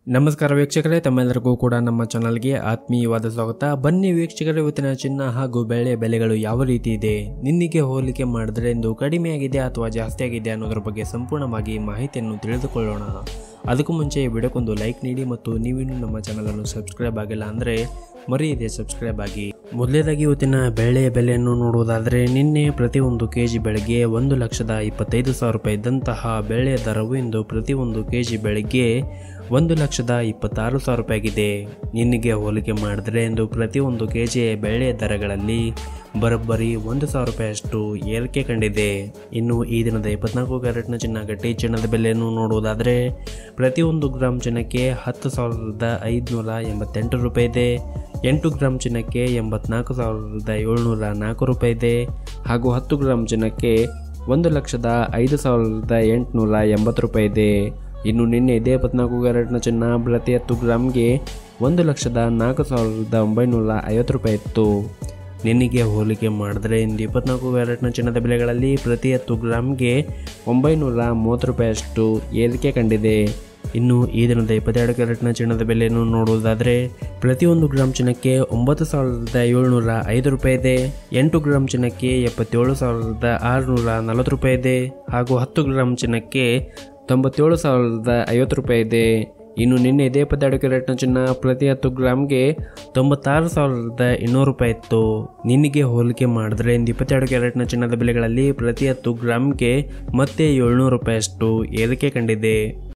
ನಮಸ್ಕಾರ ವೀಕ್ಷಕರೇ, ತಮ್ಮೆಲ್ಲರಿಗೂ ಕೂಡ ನಮ್ಮ ಚಾನಲ್ಗೆ ಆತ್ಮೀಯವಾದ ಸ್ವಾಗತ. ಬನ್ನಿ ವೀಕ್ಷಕರೇ, ಇವತ್ತಿನ ಚಿನ್ನ ಹಾಗೂ ಬೆಳ್ಳಿಯ ಬೆಲೆಗಳು ಯಾವ ರೀತಿ ಇದೆ, ನಿನ್ನೆಗೆ ಹೋಲಿಕೆ ಮಾಡಿದ್ರೆ ಇಂದು ಕಡಿಮೆ ಆಗಿದೆ ಅಥವಾ ಜಾಸ್ತಿ ಆಗಿದೆ ಅನ್ನೋದ್ರ ಬಗ್ಗೆ ಸಂಪೂರ್ಣವಾಗಿ ಮಾಹಿತಿಯನ್ನು ತಿಳಿದುಕೊಳ್ಳೋಣ. ಅದಕ್ಕೂ ಮುಂಚೆ ವಿಡಿಯೋಕ್ಕೊಂದು ಲೈಕ್ ನೀಡಿ ಮತ್ತು ನೀವಿನ್ನೂ ನಮ್ಮ ಚಾನಲನ್ನು ಸಬ್ಸ್ಕ್ರೈಬ್ ಆಗಿಲ್ಲ ಅಂದರೆ ಮರೆಯದೆ ಸಬ್ಸ್ಕ್ರೈಬ್ ಆಗಿ. ಮೊದಲೇದಾಗಿ ಇವತ್ತಿನ ಬೆಳ್ಳಿಯ ಬೆಲೆಯನ್ನು ನೋಡುವುದಾದರೆ, ನಿನ್ನೆ ಪ್ರತಿ 1 kg ಬೆಳೆಗೆ 1,25,000 ರೂಪಾಯಿ ಇದ್ದಂತಹ ಬೆಳ್ಳಿಯ ದರವು ಇಂದು ಪ್ರತಿ 1 kg ಬೆಳೆಗೆ 1,26,000 ರೂಪಾಯಿ ಆಗಿದೆ. ನಿನ್ನೆಗೆ ಹೋಲಿಕೆ ಮಾಡಿದ್ರೆ ಇಂದು ಪ್ರತಿ 1 kg ಬೆಳ್ಳಿಯ ದರಗಳಲ್ಲಿ ಬರೋಬ್ಬರಿ 1,000 ರೂಪಾಯಿಯಷ್ಟು ಏರಿಕೆ ಕಂಡಿದೆ. ಇನ್ನು ಈ ದಿನದ 24 ಕ್ಯಾರೆಟ್ನ ಚಿನ್ನ ಗಟ್ಟಿ ಚಿನ್ನದ ಬೆಲೆಯನ್ನು ನೋಡುವುದಾದರೆ, ಪ್ರತಿ 1 ಗ್ರಾಮ್ ಚಿನ್ನಕ್ಕೆ 10,588 ರೂಪಾಯಿ ಇದೆ. 8 ಗ್ರಾಮ್ ಚಿನ್ನಕ್ಕೆ 84,704 ರೂಪಾಯಿ ಇದೆ. ಹಾಗೂ 10 ಗ್ರಾಮ್ ಚಿನ್ನಕ್ಕೆ 1,05,880 ರೂಪಾಯಿ ಇದೆ. ಇನ್ನು ನಿನ್ನೆ ಇದೇ 24 ಕ್ಯಾರೆಟ್ನ ಚಿನ್ನ ಪ್ರತಿ 10 ಗ್ರಾಮ್ಗೆ 1,04,950 ರೂಪಾಯಿ ಇತ್ತು. ನಿನ್ನೆಗೆ ಹೋಲಿಕೆ ಮಾಡಿದ್ರೆ ಇಂದು 24 ಕ್ಯಾರೆಟ್ನ ಚಿನ್ನದ ಬೆಲೆಗಳಲ್ಲಿ ಪ್ರತಿ 10 ಗ್ರಾಮ್ಗೆ 930 ರೂಪಾಯಿಯಷ್ಟು ಏರಿಕೆ ಕಂಡಿದೆ. ಇನ್ನು ಈ ದಿನದ 22 ಕ್ಯಾರೆಟ್ನ ಚಿನ್ನದ ಬೆಲೆಯನ್ನು ನೋಡುವುದಾದರೆ, ಪ್ರತಿ 1 ಗ್ರಾಮ್ ಚಿನ್ನಕ್ಕೆ 9,705 ರೂಪಾಯಿ ಇದೆ. 8 ಗ್ರಾಮ್ ಚಿನ್ನಕ್ಕೆ 77,640 ರೂಪಾಯಿ ಇದೆ. ಹಾಗೂ 10 ಗ್ರಾಮ್ ಚಿನ್ನಕ್ಕೆ 97,050 ರೂಪಾಯಿ ಇದೆ. ಇನ್ನು ನಿನ್ನೆ ಇದೇ 22 ಕ್ಯಾರೆಟ್ನ ಚಿನ್ನ ಪ್ರತಿ 10 ಗ್ರಾಮ್ಗೆ 96,200 ರೂಪಾಯಿ ಇತ್ತು. ನಿನ್ನೆಗೆ ಹೋಲಿಕೆ ಮಾಡಿದ್ರೆ ಇಂದು 22 ಕ್ಯಾರೆಟ್ನ ಚಿನ್ನದ ಬೆಲೆಗಳಲ್ಲಿ ಪ್ರತಿ 10 ಗ್ರಾಮ್ಗೆ ಮತ್ತೆ 700 ರೂಪಾಯಿಯಷ್ಟು ಏರಿಕೆ ಕಂಡಿದೆ.